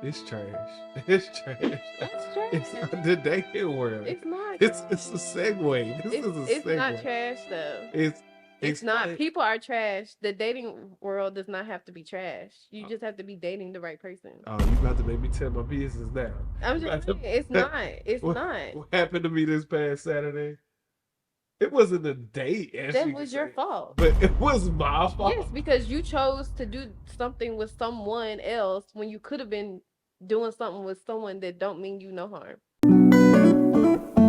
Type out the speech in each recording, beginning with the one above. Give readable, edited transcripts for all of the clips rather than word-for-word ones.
It's trash. It's trash. It's It's trash. the dating world. It's not. It's a segue. This is a It's not segue. trash though. It's It's not. explain. People are trash. The dating world does not have to be trash. You Oh, just have to be dating the right person. you about to make me tell my business now. I'm You just about saying, it's to not. It's not. what happened to me this past Saturday? It wasn't a date, as That you could was your say, fault. but it was my Yes, fault. because you chose to do something with someone else when you could have been doing something with someone that don't mean you no harm.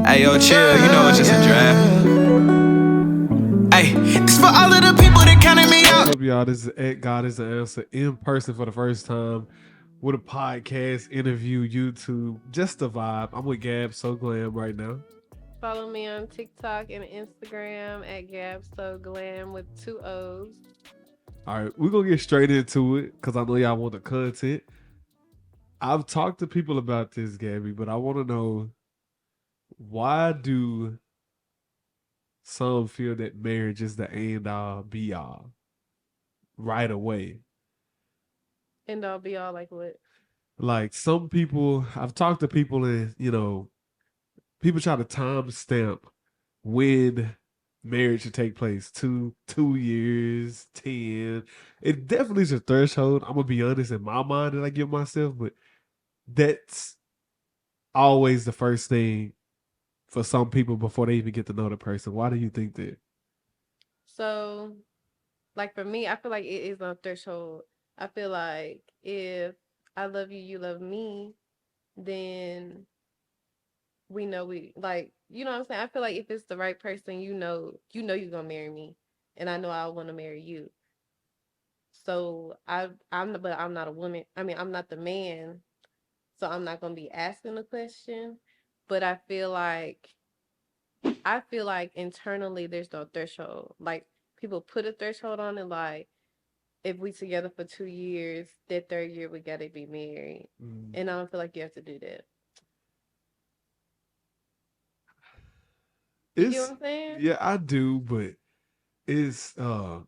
Hey, yo, chill, you know it's just a draft. Hey, this for all of the people that counted me What's out. up, y'all? This is Ed God is the Answer in person for the first time with a podcast, interview, YouTube, just a vibe. I'm with Gab So Glam right now. Follow me on TikTok and Instagram at GabSoGlam with 2 O's. All right, we're gonna get straight into it because I know y'all want the content. I've talked to people about this, Gabby, but I want to know, why do some feel that marriage is the end all be all right away? And I'll be all like, what? Like some people, I've talked to people and, people try to time stamp when marriage should take place. 2 years, 10. It definitely is a threshold. I'm gonna be honest in my mind that I give myself, but that's always the first thing for some people before they even get to know the person. Why do you think that? So, like for me, I feel like it is a threshold. I feel like if I love you, you love me, then we know we like, you know what I'm saying? I feel like if it's the right person, you're gonna marry me, and I know I want to marry you. So but I'm not a woman. I mean, I'm not the man, so I'm not gonna be asking the question. But I feel like internally there's no threshold. Like people put a threshold on it, like if we together for 2 years, that third year we gotta be married. Mm. And I don't feel like you have to do that. You get what It's I'm saying? Yeah, I do, but it's an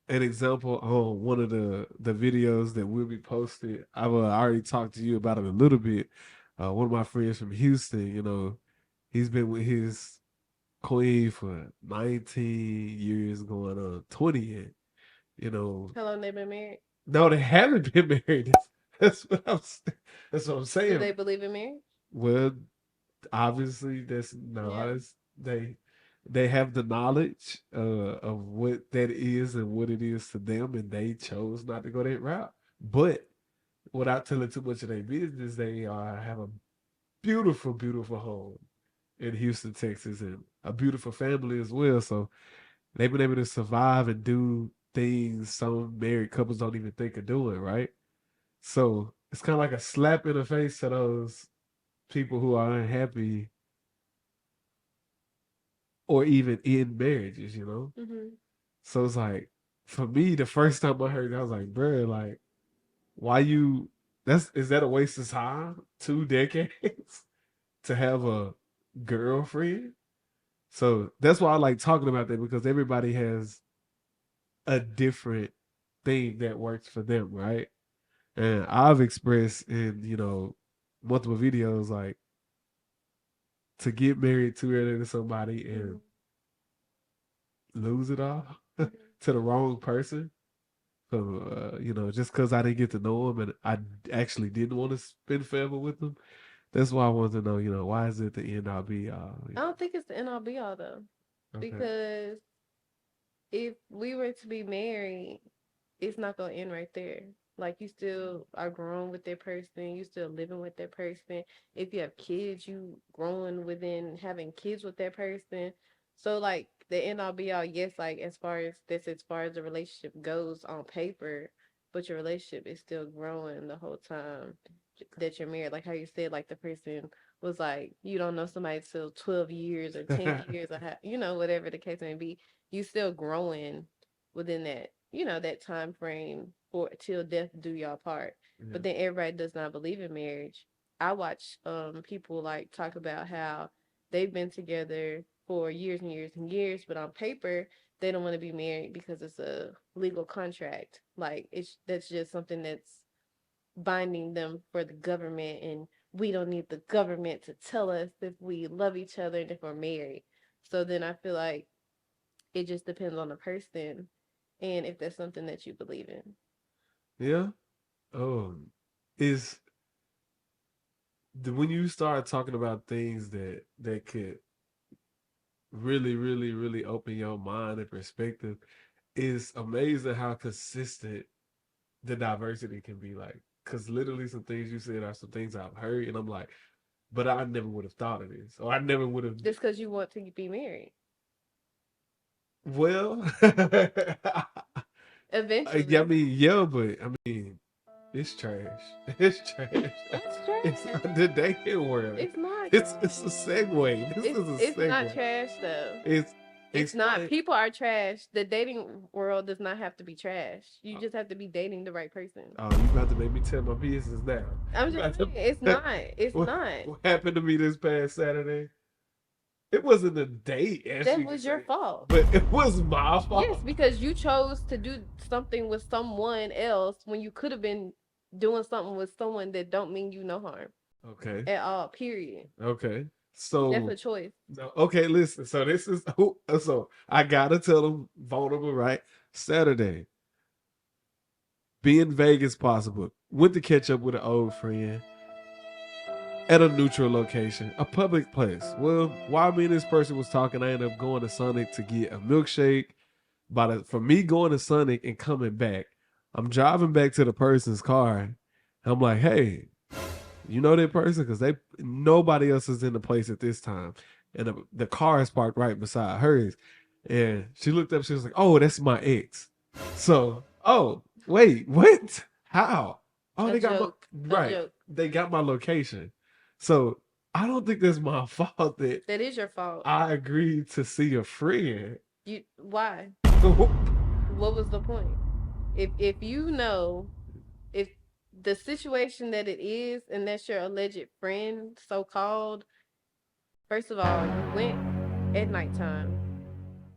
example on one of the videos that will be posted. I've already talked to you about it a little bit. One of my friends from Houston, he's been with his queen for 19 years, going on 20 yet. You know, How long they been married? no, they haven't been married. That's what that's what I'm Do saying. they believe in marriage? Well, obviously, that's Yeah. no, they have the knowledge of what that is and what it is to them, and they chose not to go that route. But without telling too much of their business, they have a beautiful, beautiful home in Houston, Texas, and a beautiful family as well. So they've been able to survive and do things some married couples don't even think of doing, right? So it's kind of like a slap in the face to those people who are unhappy or even in marriages. Mhm. So it's like, for me, the first time I heard that, I was like, bro, like, why you, is that a waste of time? 2 decades to have a girlfriend? So that's why I like talking about that, because everybody has a different thing that works for them, right? And I've expressed in, multiple videos, like, to get married too early to somebody and Mhm. lose it all Mhm. to the wrong person. So, just because I didn't get to know him and I actually didn't want to spend forever with him, that's why I wanted to know, why is it the end all be all? I don't think it's the end all be all though, Okay. because if we were to be married, it's not gonna end right there. Like you still are growing with that person, you still living with that person. If you have kids, you growing within having kids with that person. So like the end all be all, yes, like as far as the relationship goes on paper, but your relationship is still growing the whole time that you're married. Like how you said, like the person was like, you don't know somebody till 12 years or 10 years or whatever the case may be. You still growing within that time frame for till death do y'all part. Yeah. But then everybody does not believe in marriage. I watch people like talk about how they've been together for years and years and years, but on paper they don't want to be married because it's a legal contract. Like that's just something that's binding them for the government, and we don't need the government to tell us if we love each other and if we're married. So then I feel like it just depends on the person and if that's something that you believe in. Yeah. Is when you start talking about things that could really, really, really open your mind and perspective, it's amazing how consistent the diversity can be. Like, because literally some things you said are some things I've heard, and I'm like, but I never would have thought of this, or I never would have. Just because you want to be married. Well, Eventually. I mean, yeah, but I mean, it's trash. It's trash. That's It's trash. the dating world. It's not. It's a segue. This is a It's not segue. trash though. It's It's not. explain. People are trash. The dating world does not have to be trash. You just have to be dating the right person. Oh, you about to make me tell my business now. I'm You just about saying, to- it's not. It's what, not. what happened to me this past Saturday? It wasn't a date, as That you was could your say, fault. but it was my fault. Yes, because you chose to do something with someone else when you could have been doing something with someone that don't mean you no harm Okay. at all. Period. Okay. That's So a choice. no, okay, listen. So this is so I gotta tell them vulnerable, right? Saturday, be in Vegas possible. Went to catch up with an old friend at a neutral location, a public place. Well, while me and this person was talking, I ended up going to Sonic to get a milkshake. For me going to Sonic and coming back, I'm driving back to the person's car. And I'm like, hey, you know that person? Because nobody else is in the place at this time. And the car is parked right beside hers. And she looked up, she was like, oh, that's my ex. So, oh, wait, what? How? Oh, A they got joke. my A right. joke. They got my location. So I don't think that's my fault that That is your fault. I agreed to see a friend. Why? What was the point? If you know, if the situation that it is, and that's your alleged friend, so called. First of all, you went at nighttime,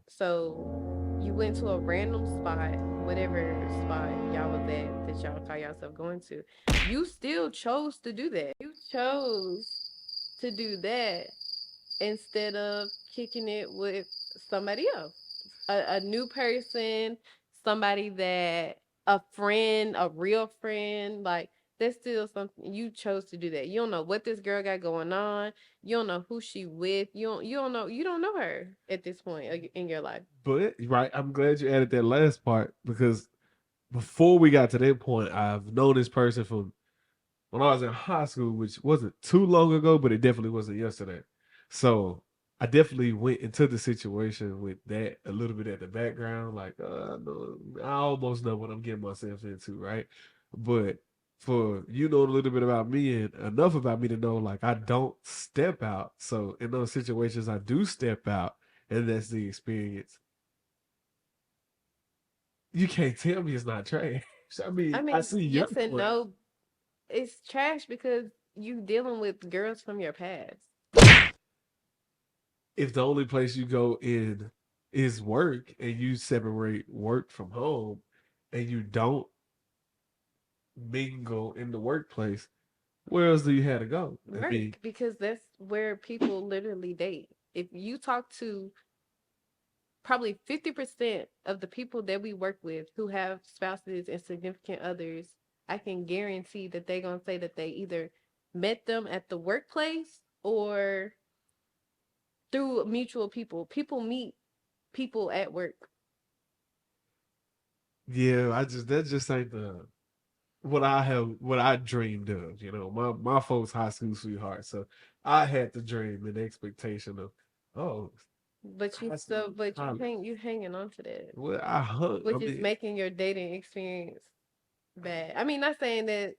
so you went to a random spot, whatever spot y'all was at that y'all call yourself going to. You still chose to do that. You chose to do that instead of kicking it with somebody else, a new person, somebody that a friend, a real friend. Like, that's still something you chose to do that. You don't know what this girl got going on. You don't know who she with. You don't know her at this point in your life. But right, I'm glad you added that last part because before we got to that point, I've known this person from when I was in high school, which wasn't too long ago, but it definitely wasn't yesterday. So I definitely went into the situation with that a little bit at the background, like I almost know what I'm getting myself into, right? But for you know a little bit about me and enough about me to know like I don't step out. So in those situations I do step out and that's the experience. You can't tell me it's not trash. I mean, I see your yes and point. no. It's trash because you dealing with girls from your past. If the only place you go in is work and you separate work from home and you don't mingle in the workplace, where else do you have to go? I Right, mean, because that's where people literally date. If you talk to probably 50% of the people that we work with who have spouses and significant others, I can guarantee that they're going to say that they either met them at the workplace or through mutual people. People meet people at work. yeah, that just ain't the what I dreamed of. You know, my folks high school sweetheart. So I had the dream and the expectation of, oh, But you high still, school, but college. you hanging on to that, Well, I hung. I which is mean, making your dating experience bad. I mean, not saying that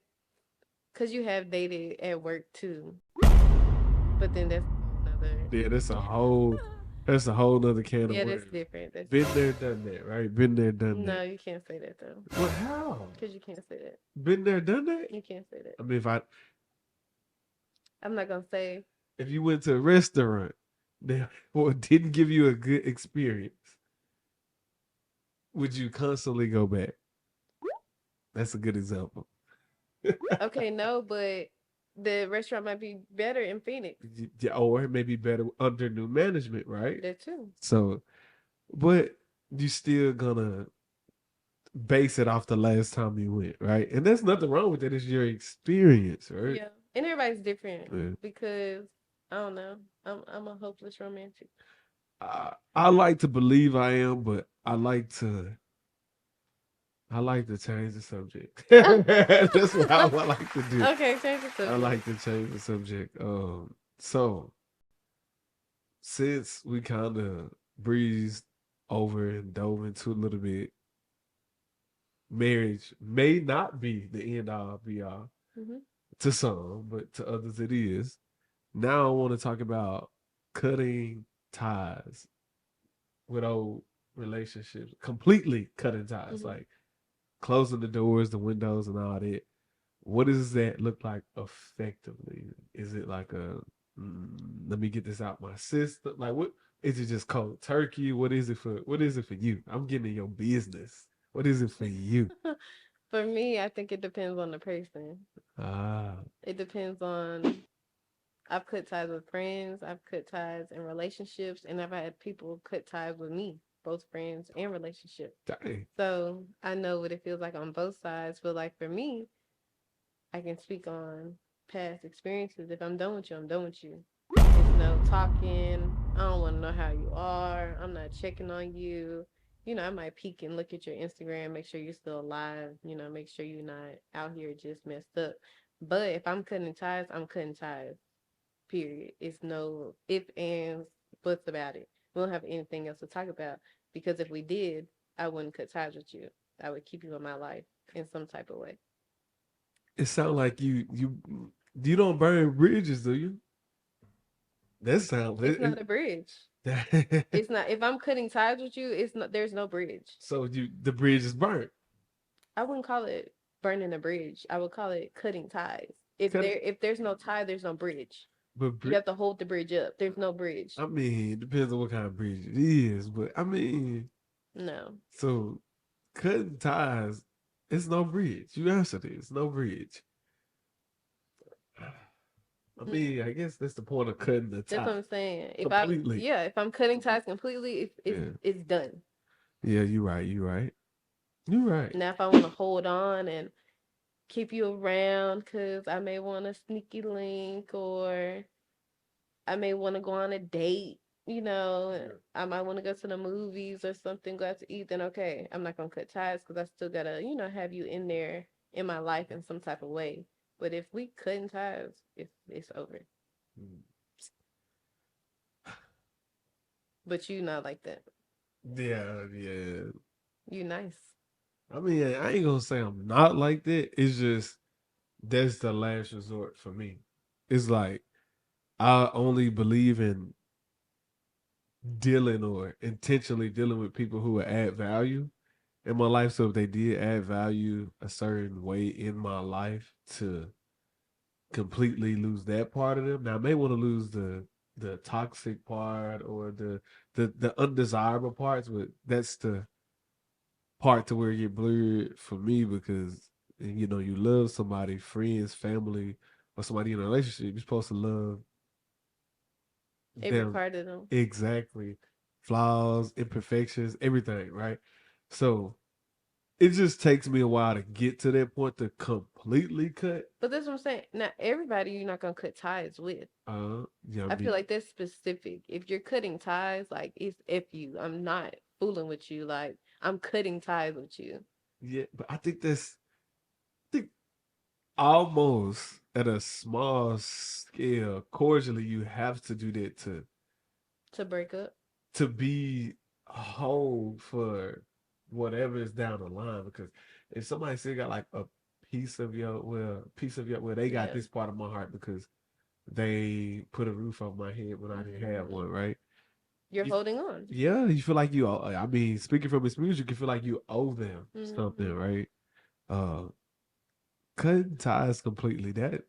because you have dated at work too, but then that's another. yeah, that's a whole nother can of Yeah, that's worms. different. That's Been there, done that, right? Been there, done no, that. you can't say that though, Well, how? because you can't say that. Been there, done that. You can't say that. I mean, I'm not gonna say. if you went to a restaurant that well, didn't give you a good experience, would you constantly go back? That's a good example. Okay, no, but the restaurant might be better in Phoenix. Yeah, or it may be better under new management, right? That too. So, but you still gonna base it off the last time you went, right? And there's nothing wrong with it. It's your experience, right? Yeah, and everybody's different Yeah. because I don't know. I'm a hopeless romantic. I like to believe I am, but I like to change the subject. That's what I would like to do. Okay, change the I subject. like to change the subject. So since we kind of breezed over and dove into a little bit, marriage may not be the end all be all Hmm. to some, but to others it is. Now I want to talk about cutting ties with old relationships, completely cutting ties, Hmm. like closing the doors, the windows, and all that. What does that look like effectively? Is it like a let me get this out my system? Like what is it just cold turkey? What is it for you? I'm getting in your business. What is it for you? For me, I think it depends on the person. Ah, It depends on. I've cut ties with friends. I've cut ties in relationships, and I've had people cut ties with me, both friends and relationship. dang. So I know what it feels like on both sides. But like for me, I can speak on past experiences. If I'm done with you, I'm done with you. It's no talking. I don't want to know how you are. I'm not checking on you. I might peek and look at your Instagram, make sure you're still alive, make sure you're not out here just messed up. But if I'm cutting ties, I'm cutting ties. Period. It's no if, ands, buts about it. We don't have anything else to talk about because if we did, I wouldn't cut ties with you. I would keep you in my life in some type of way. It sounds like you don't burn bridges, do you? That sounds It's not a bridge. it, It's not. If I'm cutting ties with you, it's not. There's no bridge. so the bridge is burnt. I wouldn't call it burning a bridge. I would call it cutting ties. If Cut it, there's no tie, there's no bridge. but You have to hold the bridge up. There's no bridge. I mean, it depends on what kind of bridge it is, but I mean, No. so cutting ties, it's no bridge. You answered it. It's no bridge. I Mm-mm. mean, I guess that's the point of cutting the That's tie what I'm saying. completely. If I'm cutting ties completely, Yeah, it's done. yeah, you're right. You're right. You're right. Now, if I want to hold on and keep you around, because I may want a sneaky link or I may want to go on a date, I might want to go to the movies or something, go out to eat, then okay, I'm not going to cut ties because I still got to, have you in there in my life in some type of way. But if we cutting ties, it's over. Mm. But you not like that. Yeah, yeah. You nice. I mean, I ain't gonna say I'm not like that. It's just that's the last resort for me. It's like I only believe in dealing or intentionally dealing with people who will add value in my life. So if they did add value a certain way in my life to completely lose that part of them. Now I may want to lose the toxic part or the undesirable parts, but that's the part to where it get blurred for me because you love somebody, friends, family, or somebody in a relationship. You're supposed to love Every them part of them. exactly, flaws, imperfections, everything, right? So it just takes me a while to get to that point to completely cut. But that's what I'm saying. Not everybody you're not gonna cut ties with. Yeah, I I feel mean, like that's specific. If you're cutting ties, like it's if you. I'm not fooling with you. Like I'm cutting ties with you yeah, but I think almost at a small scale, cordially, you have to do that to break up. to be whole for whatever is down the line. Because if somebody still got like a piece of your, they got Yeah, this part of my heart because they put a roof over my head when I didn't have one, right? you're You, holding on. yeah, you feel like I mean, speaking from experience, you can feel like you owe them something, Hmm. right? Uh, cutting ties completely. That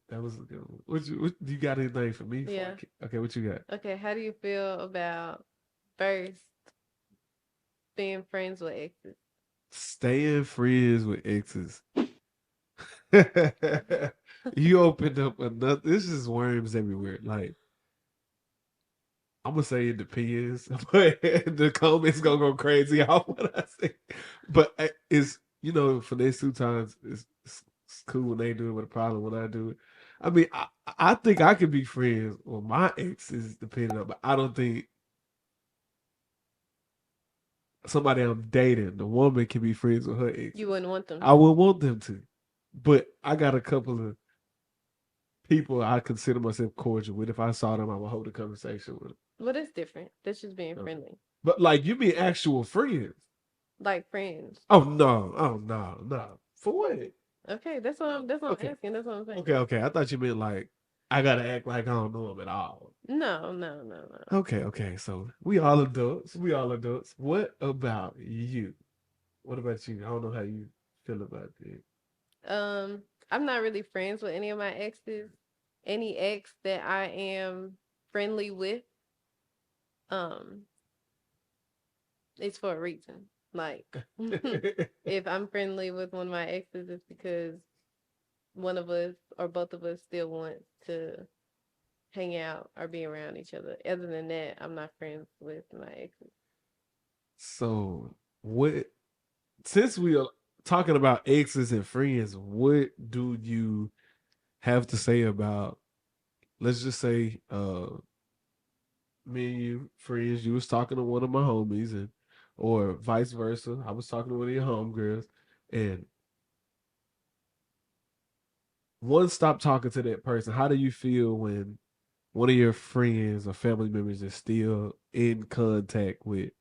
was a good one. You got anything for me? Yeah. Okay, what you got? Okay. How do you feel about first being friends with exes? Staying friends with exes. You opened up another. This is worms everywhere. Like I'm gonna say it depends, but the comments gonna go crazy off what I say. But it's for these 2 times, it's cool when they do it, with a problem when I do it. I mean, I think I could be friends with my exes depending on, but I don't think somebody I'm dating, the woman, can be friends with her ex. You wouldn't want them. I would want them to, but I got a couple of people I consider myself cordial with. If I saw them, I would hold a conversation with them. But it's different. That's just being friendly. But like, you mean actual friends? Like friends. Oh no. For what? Okay, that's what I'm Okay. asking. That's what I'm saying. Okay. I thought you meant like I gotta act like I don't know them at all. No. Okay. So we all adults. What about you? What about you? I don't know how you feel about that. I'm not really friends with any of my exes. Any ex that I am friendly with, it's for a reason. Like, if I'm friendly with one of my exes, it's because one of us or both of us still want to hang out or be around each other. Other than that, I'm not friends with my exes. So what? Since we are talking about exes and friends, what do you have to say about? Let's just say, me and you friends. You was talking to one of my homies, and or vice versa. I was talking to one of your homegirls, and one stopped talking to that person. How do you feel when one of your friends or family members is still in contact with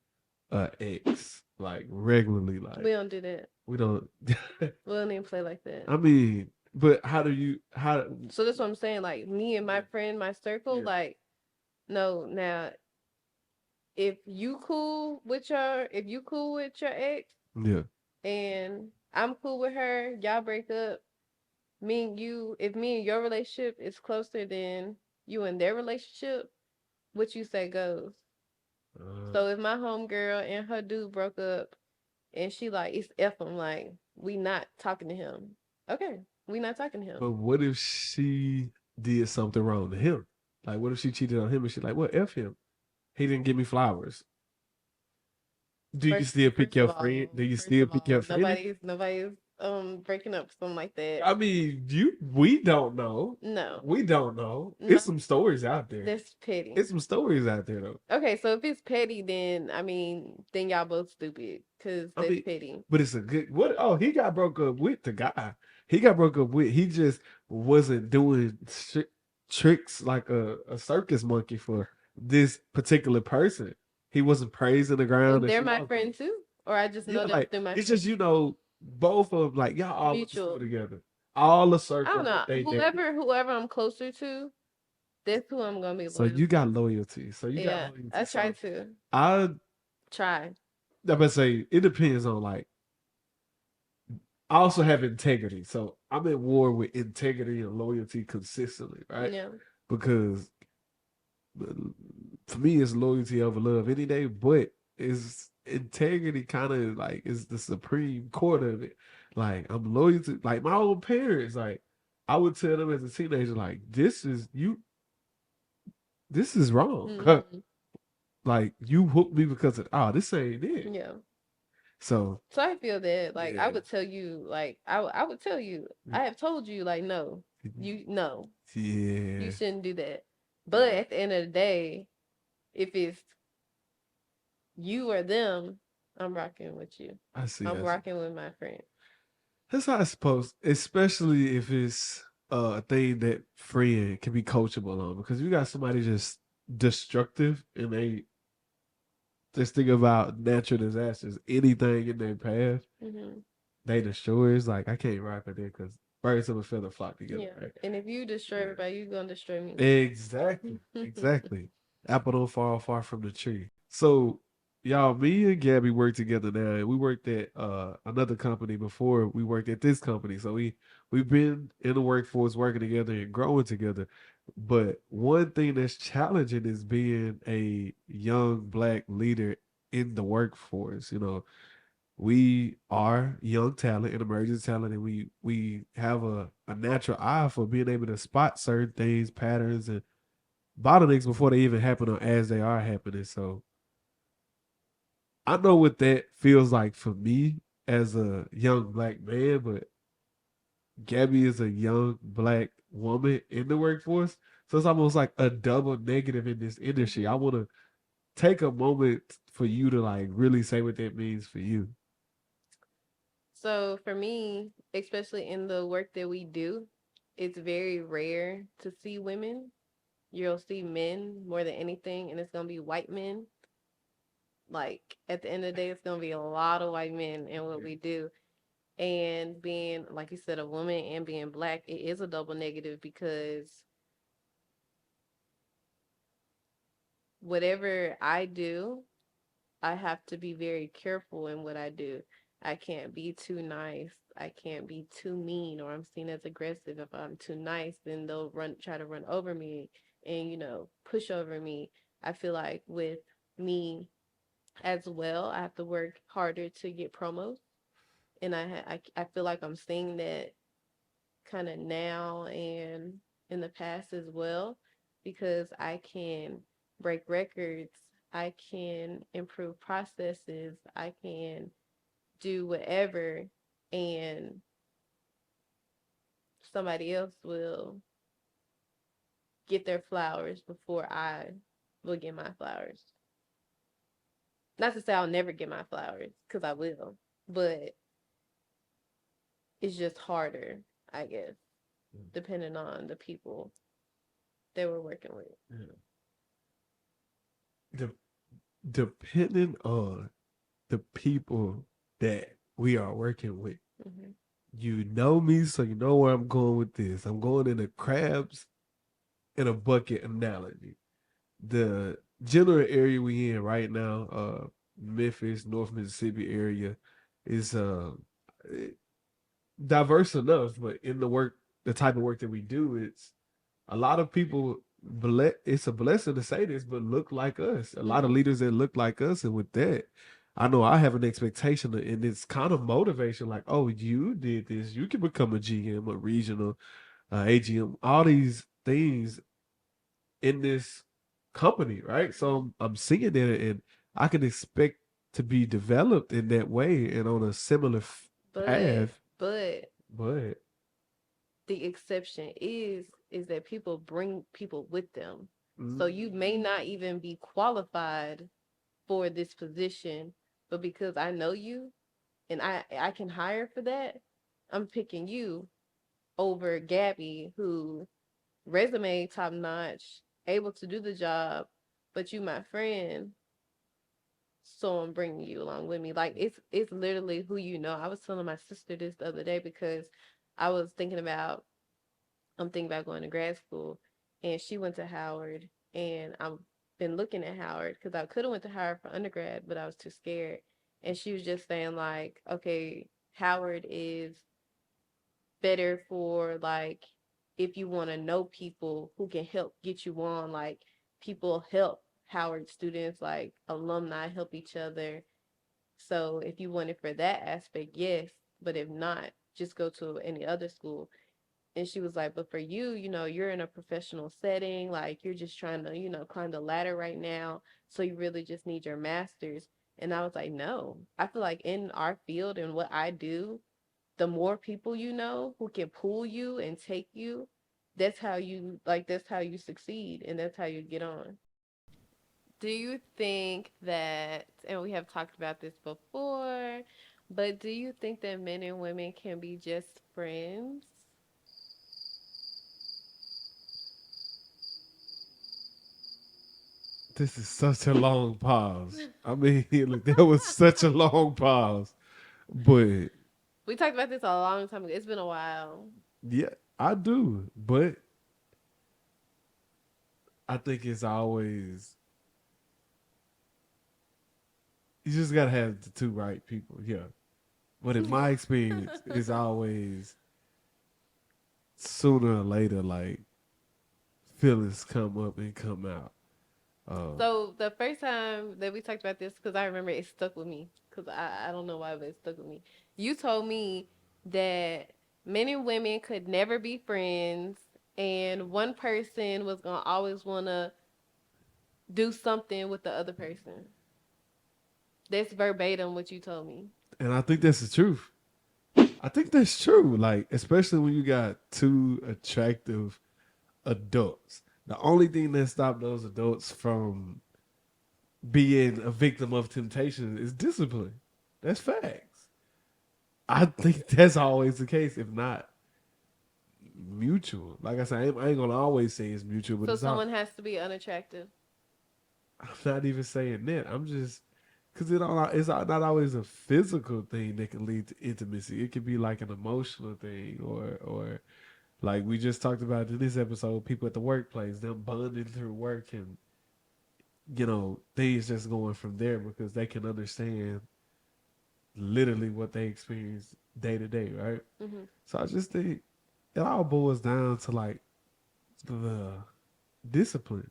ex, like regularly? Like, We don't do that. we don't. We don't even play like that. I mean, but how? So that's what I'm saying. Like me and my friend, my circle, Yeah. like no. Now, if you cool with your ex, Yeah. and I'm cool with her, y'all break up. Me and you, if me and your relationship is closer than you and their relationship, what you say goes. So if my homegirl and her dude broke up, and she like, it's F him, like we not talking to him. Okay, we not talking to him. But what if she did something wrong to him? Like, what if she cheated on him and she's like, "What, F him? He didn't give me flowers." Do you still pick your friend? Do you still pick your friend? Nobody's breaking up something like that. I mean, we don't know. No. We don't know. No. It's some stories out there. That's petty. It's some stories out there though. Okay, so if it's petty, then I mean, then y'all both stupid because that's petty. But it's a good what? Oh, he got broke up with the guy. He got broke up with. He just wasn't doing tricks like a circus monkey for this particular person. He wasn't praising the ground. And they're my friend too, or I just know them through my. It's just both of them, like y'all all mutual together. All the circles. I don't know. Whoever I'm closer to, that's who I'm gonna be. So you got loyalty. So you got loyalty. I try to. I try. I'm gonna say it depends on like. I also have integrity, so I'm at war with integrity and loyalty consistently, right? Yeah. Because for me, it's loyalty over love any day, but it's integrity kind of like is the supreme core of it. Like I'm loyal to like my own parents. Like I would tell them as a teenager, like this is wrong. Mm-hmm. Like you hooked me because of this ain't it. Yeah. So I feel that like I would tell you like I would tell you I have told you like no you shouldn't do that. But at the end of the day, if it's you or them, I'm rocking with you. I'm rocking with my friend. That's how I suppose, especially if it's a thing that friend can be coachable on. Because you got somebody just destructive and they just think about natural disasters, anything in their path, they destroy. It's like I can't rock with it because birds of a feather flock together. Yeah. Right? And if you destroy everybody, you're gonna destroy me. Exactly. Apple don't fall far from the tree. So y'all, me and Gabby work together now, and we worked at another company before we worked at this company. So we've been in the workforce working together and growing together. But one thing that's challenging is being a young Black leader in the workforce. we are young talent and emerging talent, and we have a natural eye for being able to spot certain things, patterns, and bottlenecks before they even happen or as they are happening. So I know what that feels like for me as a young black man, but Gabby is a young black woman in the workforce. So it's almost like a double negative in this industry. I want to take a moment for you to like really say what that means for you. So for me, especially in the work that we do, it's very rare to see women. You'll see men more than anything, and it's gonna be white men. Like at the end of the day, it's gonna be a lot of white men in what we do. And being, like you said, a woman and being black, it is a double negative because whatever I do, I have to be very careful in what I do. I can't be too nice. I can't be too mean, or I'm seen as aggressive. If I'm too nice, then they'll try to run over me and, push over me. I feel like with me as well, I have to work harder to get promos. And I feel like I'm seeing that kind of now and in the past as well, because I can break records, I can improve processes, I can do whatever, and somebody else will get their flowers before I will get my flowers. Not to say I'll never get my flowers, because I will, but it's just harder, I guess, depending on the people that we're working with. Yeah. Depending on the people that we are working with. Mm-hmm. You know me, so you know where I'm going with this. I'm going in a crabs in a bucket analogy. The general area we in right now, Memphis, North Mississippi area, is diverse enough, but in the type of work that we do, it's a lot of people. It's a blessing to say this, but look like us. A lot of leaders that look like us, and with that, I know I have an expectation, and it's kind of motivation. Like, oh, you did this, you can become a GM, a regional, AGM, all these things in this company, right? So I'm seeing it, and I can expect to be developed in that way and on a similar path. But the exception is that people bring people with them. Mm-hmm. So you may not even be qualified for this position, but because I know you and I can hire for that, I'm picking you over Gabby, who resume top notch, able to do the job, but you my friend, so I'm bringing you along with me. Like it's literally who you know. I was telling my sister this the other day because I was I'm thinking about going to grad school, and she went to Howard, and I've been looking at Howard because I could have went to Howard for undergrad, but I was too scared. And she was just saying like, okay, Howard is better for like if you want to know people who can help get you on, like people help Howard students, like alumni help each other. So if you want it for that aspect, yes, but if not, just go to any other school. And she was like, but for you, you're in a professional setting, like you're just trying to, climb the ladder right now. So you really just need your master's. And I was like, no, I feel like in our field and what I do, the more people you know who can pull you and take you, that's how you succeed and that's how you get on. Do you think that, and we have talked about this before, but do you think that men and women can be just friends? This is such a long pause. I mean, like, that was such a long pause. But we talked about this a long time ago. It's been a while. Yeah, I do. But I think it's always, you just gotta have the two right people. Yeah. But in my experience, it's always sooner or later, like feelings come up and come out. So the first time that we talked about this, because I remember it stuck with me, because I don't know why, but it stuck with me. You told me that men and women could never be friends, and one person was gonna always wanna do something with the other person. That's verbatim what you told me. And I think that's the truth. I think that's true. Like, especially when you got two attractive adults. The only thing that stopped those adults from being a victim of temptation is discipline. That's facts. I think that's always the case, if not mutual. Like I said, I ain't gonna always say it's mutual, but So it's all. someone has to be unattractive. I'm not even saying that. I'm just because it's not always a physical thing that can lead to intimacy. It could be like an emotional thing, or like we just talked about in this episode, people at the workplace, them bonding through work, and things just going from there because they can understand literally what they experience day to day, right? Mm-hmm. So I just think it all boils down to like the discipline.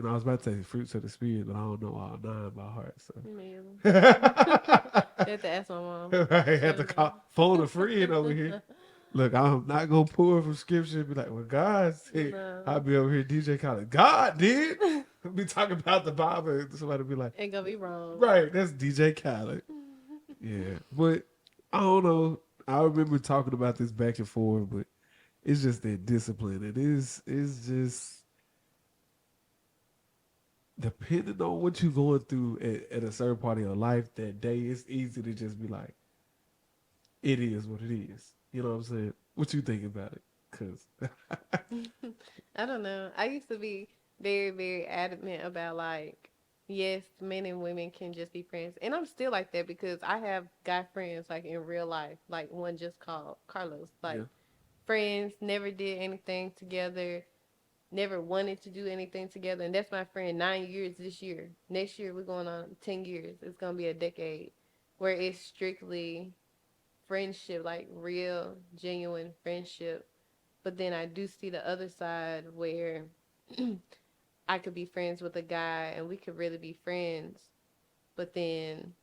I was about to say fruits of the spirit, but I don't know all nine by heart. So Me either. right, You have to ask my mom. have to call phone a friend over here. Look, I'm not gonna pull from scripture and be like, "Well, God said," No. I'll be over here DJ Khaled. God did. I'll be talking about the Bible. And somebody be like, Ain't gonna be wrong. "Right, that's DJ Khaled." Yeah, but I don't know. I remember talking about this back and forth, but it's just that discipline. It's just depending on what you're going through at a certain part of your life that day. It's easy to just be like, it is what it is. You know what I'm saying? What you think about it? Cause I don't know. I used to be very, very adamant about like, yes, men and women can just be friends. And I'm still like that because I have guy friends like in real life. Like one just called Carlos. Like yeah, friends, never did anything together, never wanted to do anything together. And that's my friend 9 years this year. Next year we're going on 10 years. It's gonna be a decade where it's strictly friendship, like real, genuine friendship. But then I do see the other side where I could be friends with a guy and we could really be friends. But then,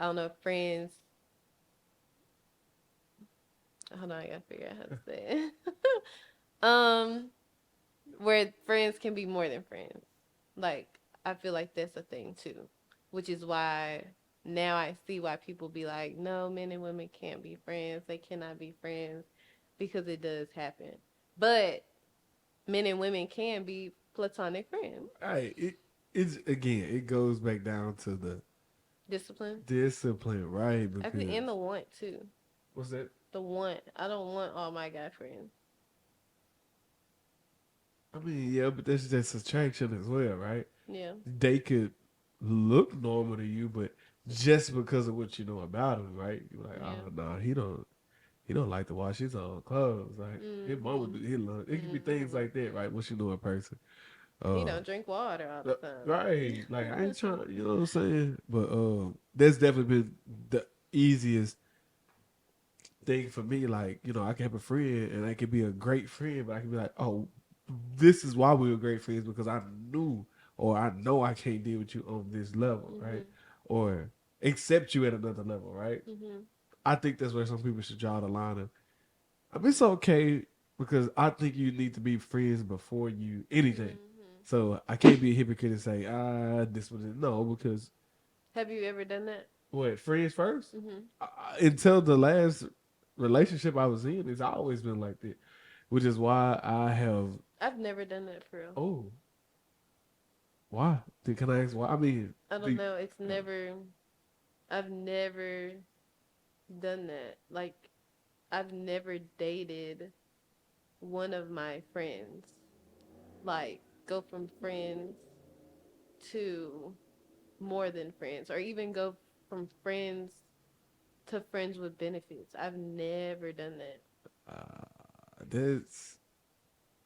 I don't know, friends. Hold on, I gotta figure out how to say it. um, where friends can be more than friends. Like, I feel like that's a thing too. Which is why now I see why people be like, no, men and women can't be friends. They cannot be friends because it does happen. But men and women can be platonic friends. it's again, it goes back down to the Discipline. discipline, right? I think Because and the want too. what's that? The want. I don't want all my guy friends. I mean, yeah, but that's just attraction as well, right? Yeah. They could look normal to you, but just because of what you know about him, right? You're like, Yeah. oh no, he don't like to wash his own clothes. Like his mama do his love. It could be things like that, right? Once you know a person. He don't drink water all the time. Right. Like I ain't trying, you know what I'm saying? But that's definitely been the easiest thing for me. Like, I can have a friend and I can be a great friend, but I can be like, oh, this is why we were great friends because I knew or I know I can't deal with you on this level, right? Or accept you at another level, right? I think that's where some people should draw the line of. I mean, it's okay because I think you need to be friends before you anything. So I can't be a hypocrite and say, this was it. No, because Have you ever done that? what, friends 1st? Until the last relationship I was in, it's always been like that, which is why I have. I've never done that for real. Oh, why? Can I ask why? I mean, I don't know. It's never. I've never done that. Like, I've never dated one of my friends. Like, go from friends to more than friends, or even go from friends to friends with benefits. I've never done that. that's.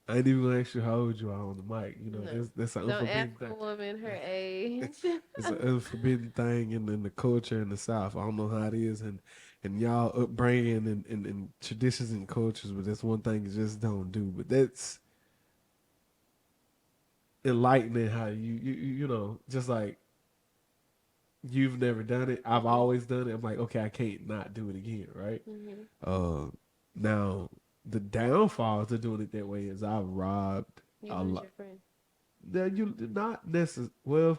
I ain't even gonna ask you how old you are on the mic. No. That's an Don't unforbidden ask a thing. woman her age. It's an unforbidden thing in the culture in the South. I don't know how it is and y'all upbringing and traditions and cultures, but that's one thing you just don't do. But enlightening how you know, just like you've never done it. I've always done it. I'm like, okay, I can't not do it again, right? Mm-hmm. Now the downfall to doing it that way is I've robbed You a lose lot. your friend. Now you not necessarily well,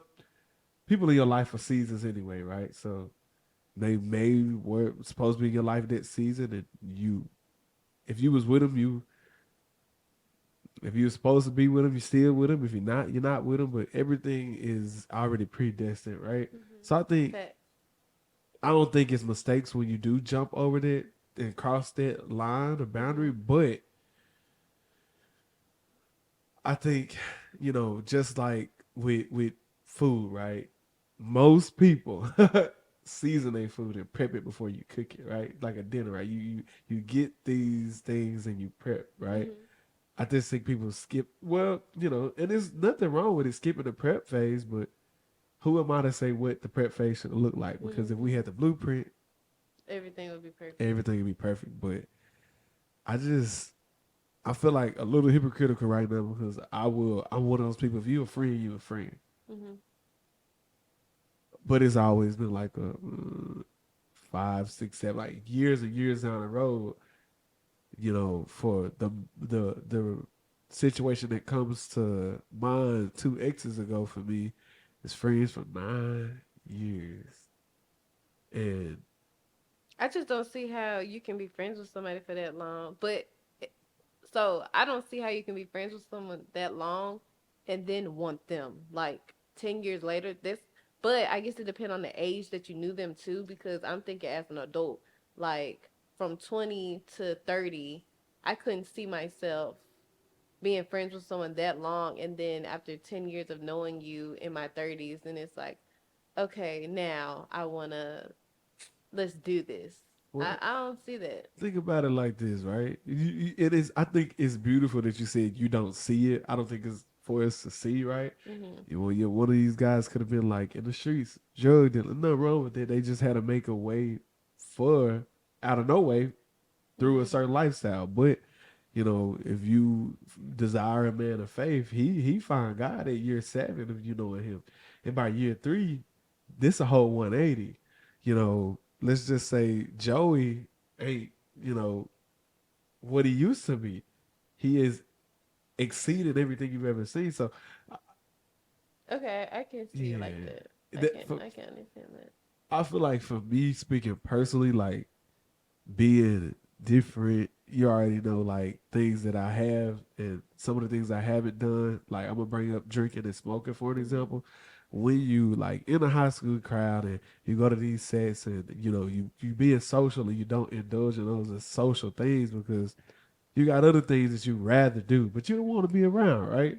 people in your life for seasons anyway, right? So they may were supposed to be in your life that season, and you, if you was with them, you, if you were supposed to be with them, you still with them. If you're not, you're not with them. But everything is already predestined, right? So I think Facts. I don't think it's mistakes when you do jump over that and cross that line or boundary, but I think, you know, just like with food, right? Most people season their food and prep it before you cook it, right? Like a dinner, right? You get these things and you prep, right? I just think people skip. Well, you know, and there's nothing wrong with it skipping the prep phase, but who am I to say what the prep phase should look like? Because if we had the blueprint, Everything would be perfect. everything would be perfect. But I just I feel like a little hypocritical right now because I'm one of those people. If you a friend, you a friend. Mm-hmm. But it's always been like a 5, 6, 7, like years and years down the road. You know, for the situation that comes to mind 2 exes ago for me, is friends for 9 years, and I just don't see how you can be friends with somebody for that long. But so I don't see how you can be friends with someone that long and then want them like 10 years later. But I guess it depends on the age that you knew them too. Because I'm thinking as an adult, like from 20 to 30, I couldn't see myself being friends with someone that long, and then after 10 years of knowing you in my 30s, then it's like, okay, now I wanna let's do this. well, I don't see that. think about it like this, right? It is. I think it's beautiful that you said you don't see it. I don't think it's for us to see, right? Well, yeah, one of these guys could have been like in the streets, drug dealer. Nothing wrong with it. They just had to make a way for out of no way through a certain lifestyle. But you know, if you desire a man of faith, he find God at year 7 of you knowing him, and by year 3, this a whole 180. You know, let's just say Joey ain't, you know, what he used to be. He is exceeded everything you've ever seen. So Okay, I can see it like yeah, that. I can understand that. I feel like for me speaking personally, like being different, you already know like things that I have and some of the things I haven't done. Like I'm gonna bring up drinking and smoking for an example. When you like in a high school crowd and you go to these sets and you know you being social and you don't indulge in those as social things because you got other things that you rather do, but you don't want to be around, right?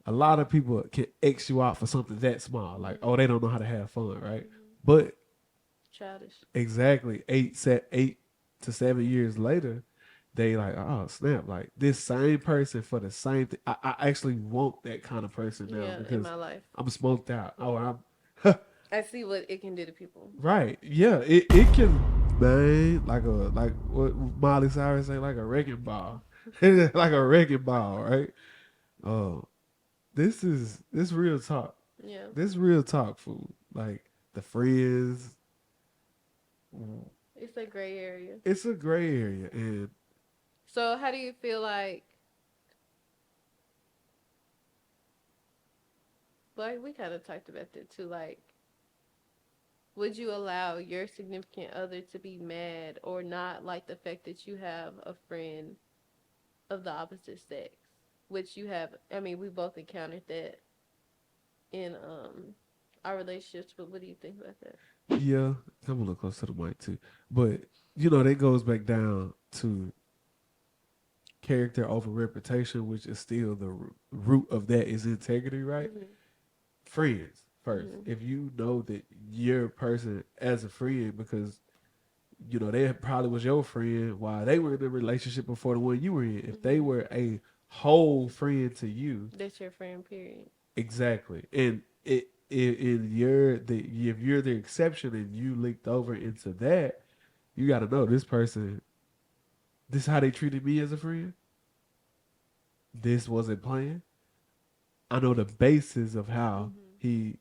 A lot of people can X you out for something that small, like oh they don't know how to have fun, right? But Childish. exactly 8 to 7 years later, they like, oh snap, like this same person for the same thing. I actually want that kind of person now Yeah, in because my life. I'm smoked out. Oh, I'm I see what it can do to people. right. Yeah, it can, man, like what Miley Cyrus say, like a wrecking ball. Like a wrecking ball, right? Oh, this real talk. Yeah. This real talk, fool. Like the friends, It's a gray area. it's a gray area, and So how do you feel like we kind of talked about that too, like would you allow your significant other to be mad or not like the fact that you have a friend of the opposite sex? Which you have, I mean, we both encountered that in our relationships, but what do you think about that? yeah, I'm a little close to the mic too. But you know, that goes back down to character over reputation, which is still the root of that is integrity, right? Friends first. If you know that your person as a friend, because you know they probably was your friend while they were in the relationship before the one you were in. If they were a whole friend to you, That's your friend, period. exactly, and in your the if you're the exception and you leaked over into that, you got to know this person. This is how they treated me as a friend. This wasn't planned. I know the basis of how Mm-hmm. he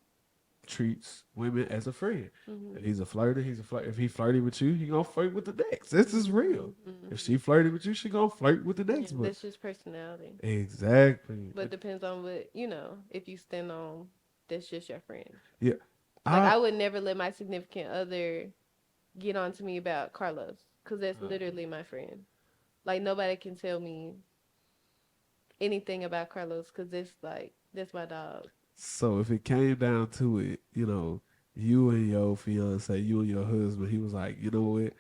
treats women as a friend. Mm-hmm. If he's a flirter, he's a flirt. If he flirty with you, he gonna flirt with the next. This is real. Mm-hmm. If she flirty with you, she gonna flirt with the Yeah, next one. that's just personality. Exactly. But depends on what, if you stand on, that's just your friend. Yeah. Like, I I would never let my significant other get on to me about Carlos, because that's literally my friend. Like, nobody can tell me anything about Carlos, because that's my dog. so if it came down to it, you and your fiance, you and your husband, he was like, you know what?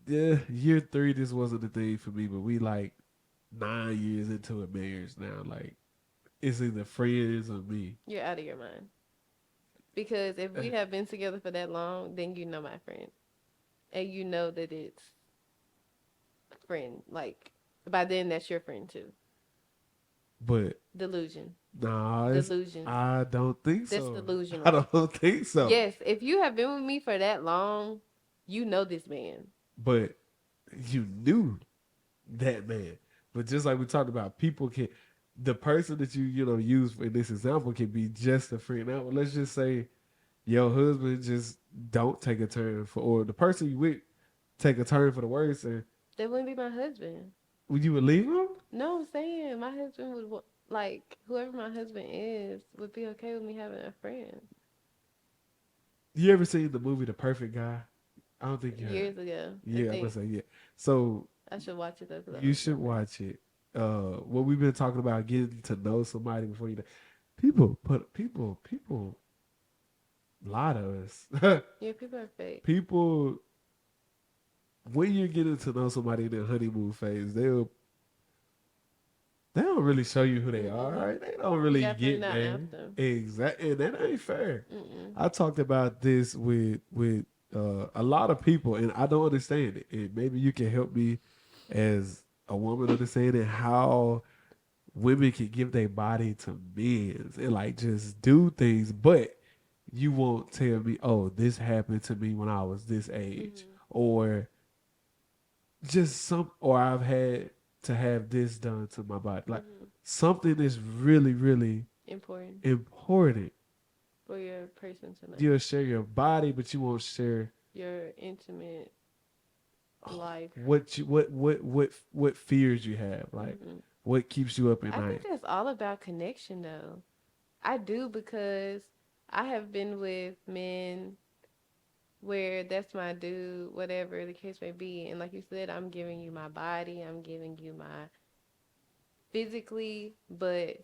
Yeah, year 3, this wasn't the thing for me, but we like 9 years into a marriage now. Like, it's either friends or me. You're out of your mind. Because if we have been together for that long, then you know my friend. And you know that it's a friend. Like, by then, that's your friend too. But Delusion. nah, Delusion. I don't think That's so. delusional. I don't think so. Yes, if you have been with me for that long, you know this man. But you knew that man. But just like we talked about, people can, the person that you use in this example can be just a friend. Now, let's just say your husband just don't take a turn for, or the person you with take a turn for the worse, and That wouldn't be my husband. would you leave him? No, I'm saying my husband would, like, whoever my husband is would be okay with me having a friend. You ever seen the movie The Perfect Guy? I don't think you have. Years ago. Yeah, I'm gonna say yeah. So I should watch it though. 'Cause I you don't should remember. watch it. What we've been talking about, getting to know somebody before you. People lie to us. Yeah, people are fake. People, when you're getting to know somebody in their honeymoon phase, they don't really show you who they are. Right? They don't really Definitely get not there. after. Exactly, and that ain't fair. Mm-mm. I talked about this with a lot of people, and I don't understand it. And maybe you can help me as a woman understanding how women can give their body to men and like just do things, but you won't tell me, oh, this happened to me when I was this age, or or I've had to have this done to my body. Like something is really, really important. For your person to know. You'll share your body, but you won't share Your intimate life. What fears you have, like what keeps you up at I night. think that's all about connection, though. I do, because I have been with men where that's my dude, whatever the case may be, and like you said, I'm giving you my body, I'm giving you my physically, but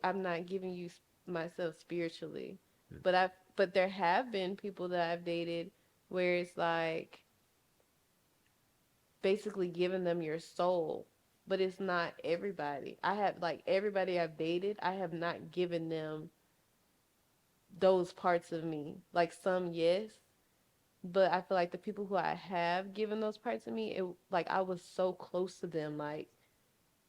I'm not giving you myself spiritually. But there have been people that I've dated where it's like basically giving them your soul, but it's not everybody. I have, like, everybody I've dated, I have not given them those parts of me. Like, some, yes, but I feel like the people who I have given those parts of me, like, I was so close to them, like,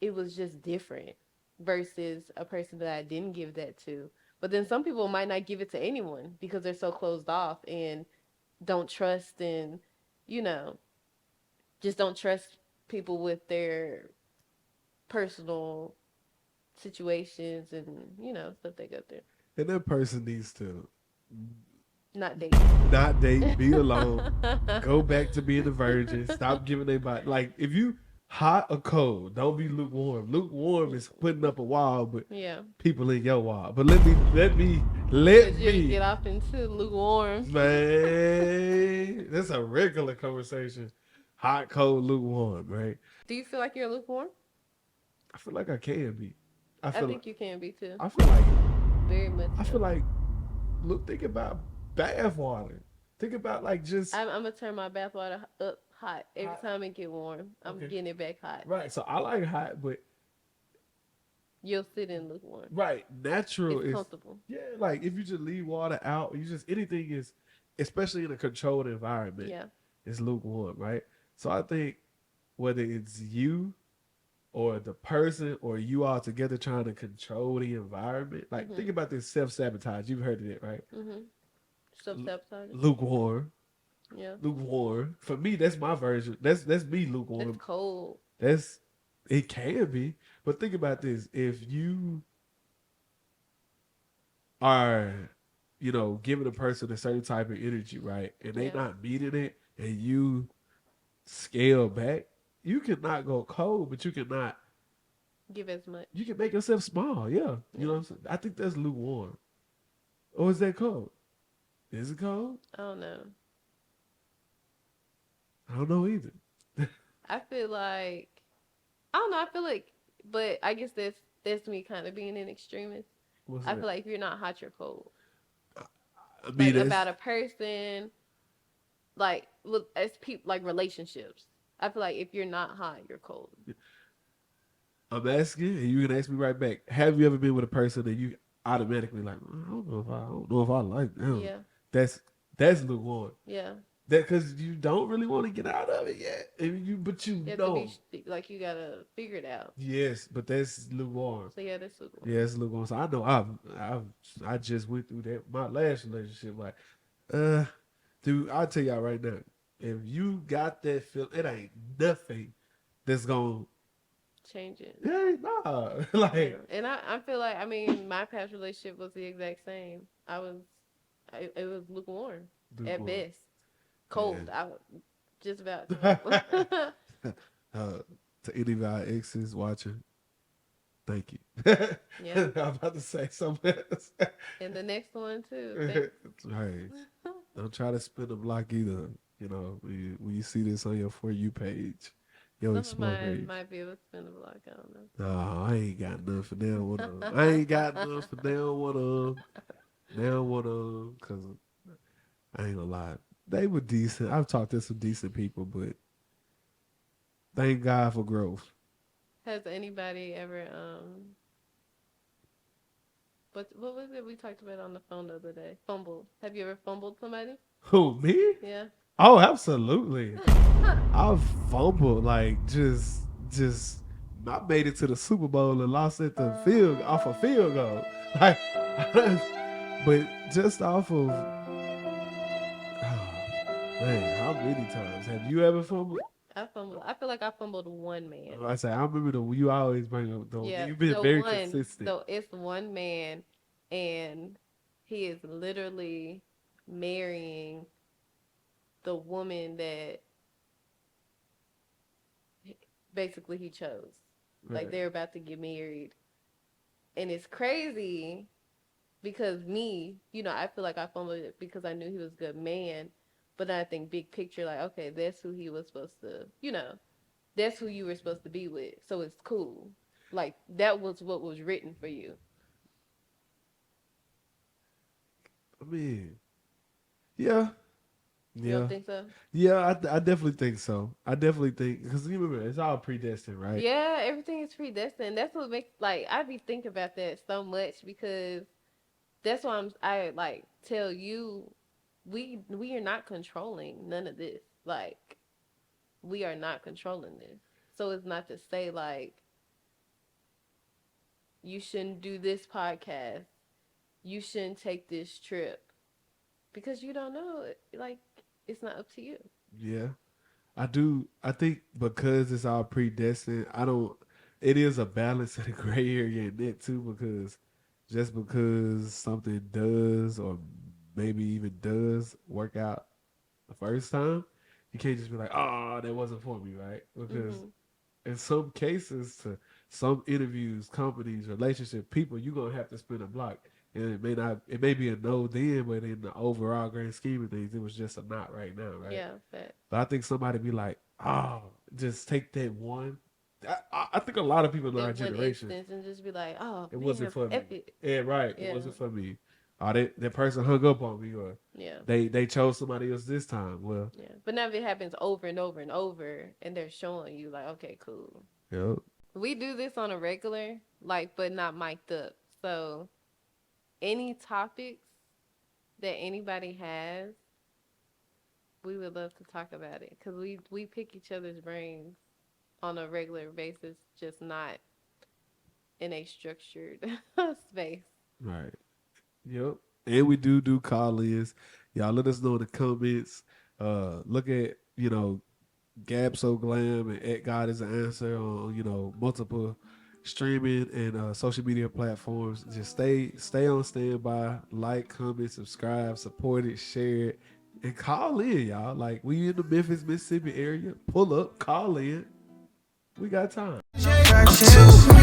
it was just different versus a person that I didn't give that to. But then some people might not give it to anyone because they're so closed off and don't trust, and, just don't trust people with their personal situations and, stuff they go through. And that person needs to Not date. Be alone, go back to being a virgin, stop giving their body. Like, if you hot or cold, don't be lukewarm. Lukewarm is putting up a wall, but Yeah. people in your wall. But let me Get off into lukewarm. man. That's a regular conversation. Hot, cold, lukewarm, right? Do you feel like you're lukewarm? I feel like I can be. I think you can be too. I feel like Very much. I feel like think about bath water. Think about like just I'm gonna turn my bath water up hot every time it get warm. I'm getting it back hot. right. So I like hot, but You'll sit in lukewarm. right, natural It's is comfortable. yeah. Like if you just leave water out, you just anything is, especially in a controlled environment, Yeah. it's lukewarm, right? So I think whether it's you or the person or you all together trying to control the environment, like think about this self-sabotage. You've heard of it, right? Self-sabotage. Lukewarm. Yeah. Lukewarm. For me, that's my version. That's me lukewarm. It's cold. It can be. But think about this. If you are, giving a person a certain type of energy, right? And they Yeah. not meeting it, and you scale back, you cannot go cold, but Give as much. you can make yourself small. Yeah. You know what I'm saying? I think that's lukewarm. Or is that cold? Is it cold? I don't know. I don't know either. I feel like I don't know. I feel like, but I guess that's me kind of being an extremist. What's I that? feel like if you're not hot, you're cold. I mean, Like that's, about a person, like look as people like relationships. I feel like if you're not hot, you're cold. I'm asking, and you can ask me right back. Have you ever been with a person that you automatically like? I don't know if I like them. Yeah, That's lukewarm. yeah. That because you don't really want to get out of it yet, but you You have to know. be like you gotta figure it out. Yes, but that's lukewarm. So yeah, that's lukewarm. Yeah, it's lukewarm. So I know I just went through that my last relationship. Like, dude, I'll tell y'all right now. If you got that feel, it ain't nothing that's gonna. Change it. Hey, nah, Yeah. like And I feel like I mean my past relationship was the exact same. It was lukewarm at lukewarm. best, cold. Yeah. I was just about. To any of our exes watching, thank you. Yeah. I'm about to say something else. And the next one too. Hey, don't try to spin a block either. When you see this on your For You page, your Some of Explore mine page. might be able to spin the block. I don't know. No, I ain't got none for them. One of them. I ain't got none for them. One of them. Them one of them. Because I ain't gonna lie. They were decent. I've talked to some decent people, but thank God for growth. Has anybody ever what was it we talked about on the phone the other day? Fumbled. Have you ever fumbled somebody? Who, me? Yeah. Oh, absolutely. I've fumbled, like, just I made it to the Super Bowl and lost at the off a field goal. Like, but just off of, man, how many times have you ever fumbled? I fumbled. I feel like I fumbled one man. I say I remember you always bring up though. Yeah, You've been the very one. consistent. So it's one man, and he is literally marrying the woman that basically he chose. Like Right. they're about to get married, and it's crazy because me, I feel like I fumbled it because I knew he was a good man, but then I think big picture, like okay, that's who he was supposed to, that's who you were supposed to be with, so it's cool. Like that was what was written for you. I mean, yeah, You yeah, don't think so? yeah. I definitely think so. I definitely think because you remember it's all predestined, right? Yeah, everything is predestined. That's what makes like I be thinking about that so much because that's why I like tell you we are not controlling none of this. Like we are not controlling this. So it's not to say like you shouldn't do this podcast. You shouldn't take this trip because you don't know. Like it's not up to you. Yeah. I do. I think because it's all predestined, I don't. It is a balance and a gray area in that too. Because just because something does or maybe even does work out the first time, you can't just be like, "Oh, that wasn't for me," right? Because Mm-hmm. in some cases, to some interviews, companies, relationship, people, you're gonna have to spin a block. And it may not, it may be a no then, but in the overall grand scheme of things, it was just a not right now, right? Yeah, but But I think somebody be like, oh, just take that one. I think a lot of people in our that one generation, instance and just be like, oh it man, wasn't for me. F it. Yeah, right. It Yeah, wasn't for me. Or that person hung up on me, or yeah. they chose somebody else this time. Well, Yeah, but now if it happens over and over and over, and they're showing you like, okay, cool. yep. We do this on a regular, like, but not mic'd up. So, any topics that anybody has, we would love to talk about it because we pick each other's brains on a regular basis, just not in a structured space. Right. Yep. And we do call-ins. Y'all let us know in the comments. Look at, Gab So Glam and at God is an answer on, multiple streaming and social media platforms. Just stay on standby. Like, comment, subscribe, support it, share it, and call in, y'all. Like, we in the Memphis, Mississippi area. Pull up, call in. We got time. I'm too